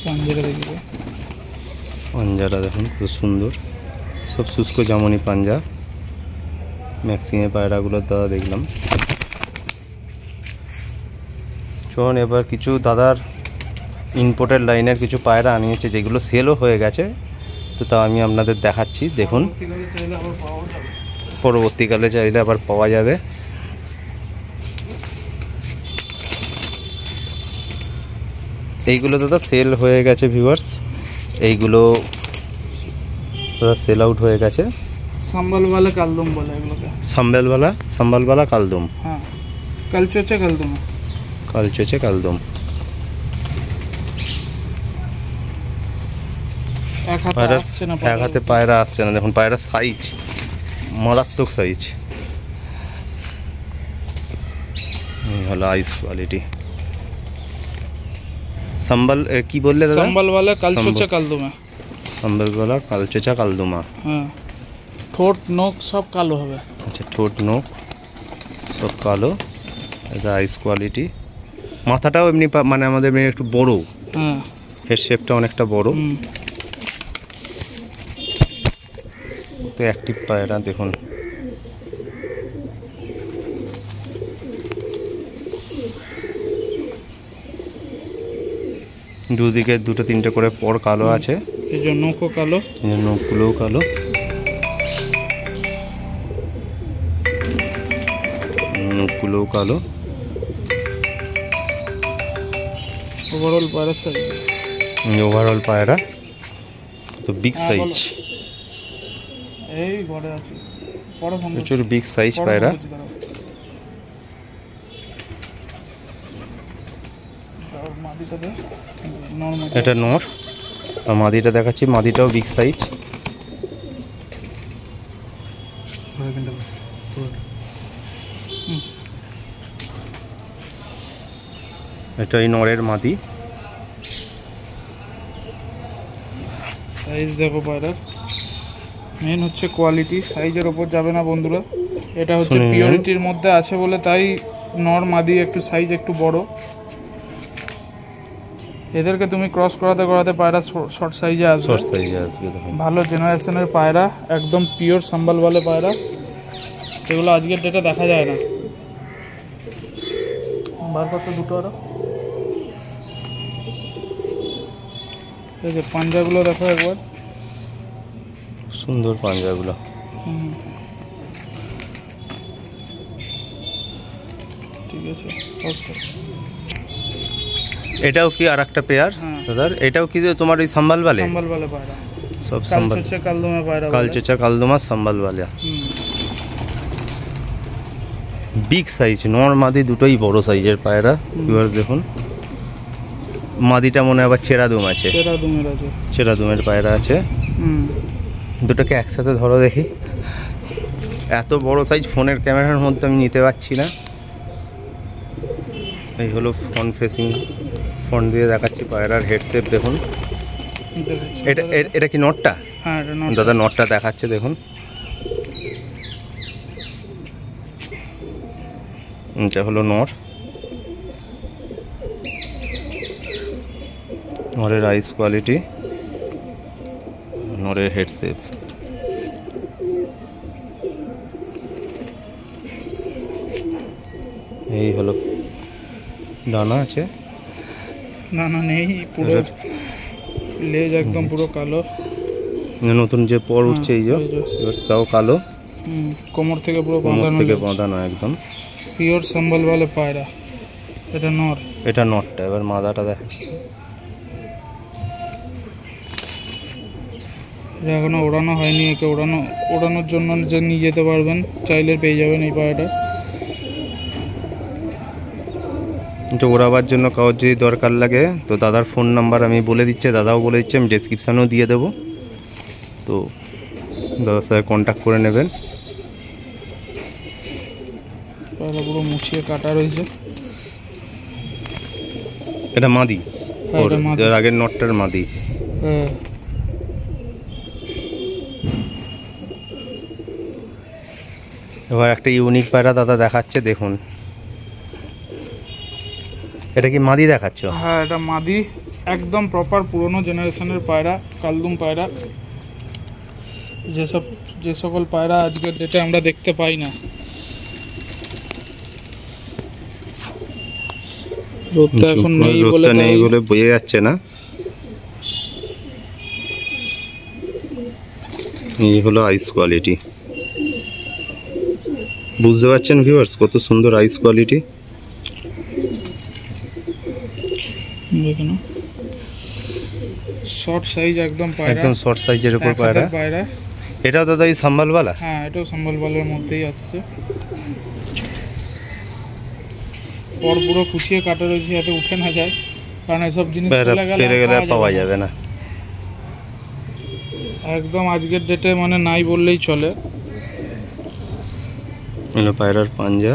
পাঞ্জারা দেখবে, পাঞ্জারা দেখুন খুব সুন্দর, সব শুষ্ক জামনি পাঞ্জা। ম্যাক্সিমে পায়রাগুলোর দাদা দেখলাম। চলুন এবার কিছু দাদার ইম্পোর্টেড লাইনের কিছু পায়রা আনিয়েছে, যেগুলো সেলও হয়ে গেছে, তো তা আমি আপনাদের দেখাচ্ছি। দেখুন, পরবর্তীকালে চাইলে আবার পাওয়া যাবে। এইগুলো দাদা সেল হয়ে গেছে ভিউয়ার্স, এইগুলো দাদা সেল আউট হয়ে গেছে। সাম্বালওয়ালা কালদম বলে এগুলোকে। সাম্বালওয়ালা কালদম। হ্যাঁ, কালচোচে কালদম। কালচোচে কালদম। এক হাতে পায়রা আসছে না। দেখুন পায়রার সাইজ মারাত্মক সাইজ। হলো আইস কোয়ালিটি। সাম্বাল কি বললে দাদা? সাম্বালওয়ালা কালচোচে কালদমা। সাম্বালওয়ালা কালচোচা কালদমা। হ্যাঁ, ঠোঁট নোক সব কালো হবে। আচ্ছা, ঠোঁট নোক সব কালো। এটা আইস কোয়ালিটি। মাথাটাও এমনি মানে আমাদের একটু বড়। হ্যাঁ, হেড শেপটা অনেকটা বড়। তো অ্যাক্টিভ পায়রা দেখুন। দুদিকে 2-3টে করে পর কালো আছে, এই জন্য নখও কালো, নখগুলোও কালো। নখগুলোও কালো। ওভারঅল পায়রা সাইজ, ওভারঅল পায়রা তো বিগ সাইজ। এই বড় আছে, প্রচুর বিগ সাইজ পায়রা। এটা নর, আর মাদিটা দেখাচ্ছি। মাদিটাও বিগ সাইজ। এটা এই নরের মাদি। সাইজ দেখো পায়রার, মেন হচ্ছে কোয়ালিটি, সাইজের ওপর যাবে না বন্ধুরা। এটা হচ্ছে শুনে নিন। পিওরিটির মধ্যে আছে বলে তাই নর মাদি একটু সাইজ একটু বড়। এদেরকে তুমি ক্রস করাতে করাতে পায়রা শর্ট সাইজে আসবে। শর্ট সাইজে আসবে দেখুন। ভালো জেনারেশনের পায়রা, একদম পিওর সাম্বালওয়ালে পায়রা। এগুলো আজকের ডেটে দেখা যায় না। বার করতে দুটো আরো। এই যে পাঞ্জাগুলো দেখো একবার, সুন্দর পাঞ্জাগুলো। ঠিক আছে। এটাও কি আর একটা পেয়ার হ্যাঁ। দাদার? এটাও কি যে তোমার ওই সাম্বাল বালে? সাম্বালওয়ালে পায়রা, সব সাম্বাল, কালচোচা কালদমে পায়রা। কালচোচা কালদমা সাম্বাল বালে। বিগ সাইজ, নর মাদি দুটোই বড় সাইজের পায়রা। এবার দেখুন মাদিটা মনে হয় আবার চেরাদুম আছে, চেরাদুমের আছে, চেরাদুমের পায়রা আছে। দুটোকে একসাথে ধরো দেখি। এত বড় সাইজ ফোনের ক্যামেরার মধ্যে আমি নিতে পারছি না। এই হলো ফ্রন্ট ফেসিং, ফ্রন্ট দিয়ে দেখাচ্ছি পায়রার হেডসেপ দেখুন। এটা এটা কি নটটা? হ্যাঁ এটা নট। দাদা নটটা দেখাচ্ছে দেখুন। এটা হলো নর, নরের আইস কোয়ালিটি, নরের হেডসেপ। এই হলো ডানা আছে, না না নেই, পুরো লেজ একদম পুরো কালো। নতুন যে পর উঠছে এই যে, এবার তাও কালো। কোমর থেকে পুরো কোমর বাঁধানো, থেকে বাঁধানো একদম পিওর সাম্বালওয়ালে পায়রা। এটা নর, এটা নটটা। এবার মাদাটা দেখ। এটা এখনো ওড়ানো হয়নি। একে ওড়ানোর জন্য যে নিয়ে যেতে পারবেন, চাইলে পেয়ে যাবেন এই পায়রাটা। এটা ওড়াবার জন্য কারোর যদি দরকার লাগে তো দাদার ফোন নাম্বার আমি বলে দিচ্ছি, দাদাও বলে দিচ্ছে, আমি ডেসক্রিপশানেও দিয়ে দেবো। তো দাদার সাথে কন্ট্যাক্ট করে নেবেন। পায়রা পুরো মুছিয়ে কাটা রয়েছে। এটা মাদি, হ্যাঁ, এটা মাদি। এর আগের নটটার মাদি। হ্যাঁ। এবার একটা ইউনিক পায়রা দাদা দেখাচ্ছে দেখুন। এটা কি মাদি দেখাচ্ছ? হ্যাঁ এটা মাদি, একদম প্রপার পুরনো জেনারেশনের পায়রা, কালদুম পায়রা। যে সকল পায়রা আজকের ডেটে আমরা দেখতে পাই না। রোদটা এখন নেই বলে, নেই বলে বোঝা যাচ্ছে না। এই হলো আইস কোয়ালিটি, বুঝতে পারছেন ভিউয়ার্স কত সুন্দর আইস কোয়ালিটি। শর্ট সাইজ একদম পায়রা, একদম শর্ট সাইজের উপর পায়রা। পায়রা এটাও দাদা এই সাম্বালওয়ালা? হ্যাঁ এটাও সাম্বালওয়ালার মধ্যেই আসছে। পর পুরো কুচিয়ে কাটা রয়েছে যাতে উঠে না যায়, কারণ এসব জিনিস পেরে গেলে পাওয়া যাবে না। একদম আজকের ডেটে মানে নাই বললেই চলে। পায়রার পাঞ্জা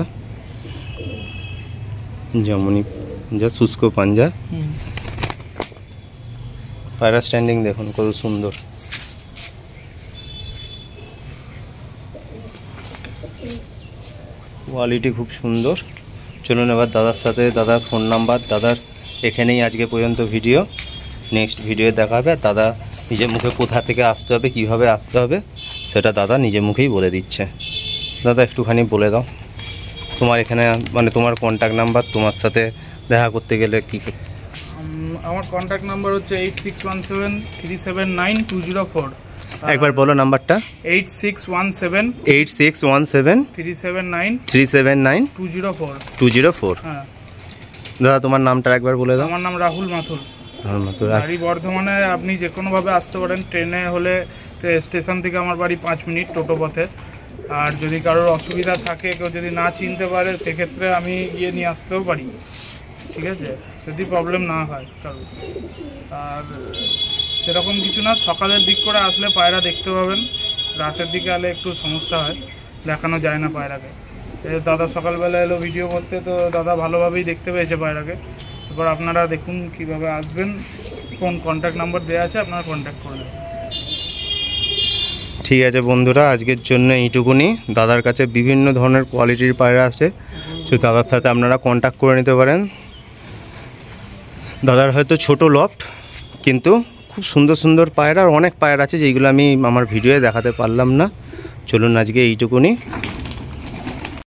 যেমনই যা শুষ্ক পাঞ্জা। পায়রা স্ট্যান্ডিং দেখুন কত সুন্দর। কোয়ালিটি খুব সুন্দর। চলুন এবার দাদার সাথে, দাদার ফোন নাম্বার, দাদার এখানেই আজকে পর্যন্ত ভিডিও। নেক্সট ভিডিও দেখা হবে। দাদা নিজের মুখে কোথা থেকে আসতে হবে, কিভাবে আসতে হবে সেটা দাদা নিজের মুখেই বলে দিচ্ছে। দাদা একটুখানি বলে দাও তোমার এখানে মানে তোমার কন্ট্যাক্ট নাম্বার, তোমার সাথে দেখা করতে গেলে কী। আমার কন্ট্যাক্ট নাম্বার হচ্ছে 8617379204। একবার বলো নাম্বারটা। 8617379204। হ্যাঁ দাদা তোমার নামটা একবার বলে দাও। আমার নাম রাহুল মাথুর, বাড়ি বর্ধমানে। আপনি যে কোনোভাবে আসতে পারেন, ট্রেনে হলে স্টেশন থেকে আমার বাড়ি 5 মিনিট টোটো পথে। আর যদি কারোর অসুবিধা থাকে, কেউ যদি না চিনতে পারে, সেক্ষেত্রে আমি গিয়ে নিয়ে আসতেও পারি, ঠিক আছে, যদি প্রবলেম না হয় কারোর। আর সেরকম কিছু না, সকালের দিক করে আসলে পায়রা দেখতে পাবেন, রাতের দিকে এলে একটু সমস্যা হয়, দেখানো যায় না পায়রাকে। দাদা সকালবেলা এলো ভিডিও করতে, তো দাদা ভালোভাবেই দেখতে পেয়েছে পায়রাকে। এবার আপনারা দেখুন কিভাবে আসবেন, কোন কন্ট্যাক্ট নাম্বার দেওয়া আছে, আপনারা কন্ট্যাক্ট করে নেবেন। ঠিক আছে বন্ধুরা, আজকের জন্য এইটুকুনি। দাদার কাছে বিভিন্ন ধরনের কোয়ালিটির পায়রা আছে, তো দাদার সাথে আপনারা কন্ট্যাক্ট করে নিতে পারেন। দাদার হয়তো ছোট লফট, কিন্তু খুব সুন্দর সুন্দর পায়রা, আর অনেক পায়রা আছে যেগুলো আমি আমার ভিডিওয়ে দেখাতে পারলাম না। চলুন আজকে এইটুকুনি।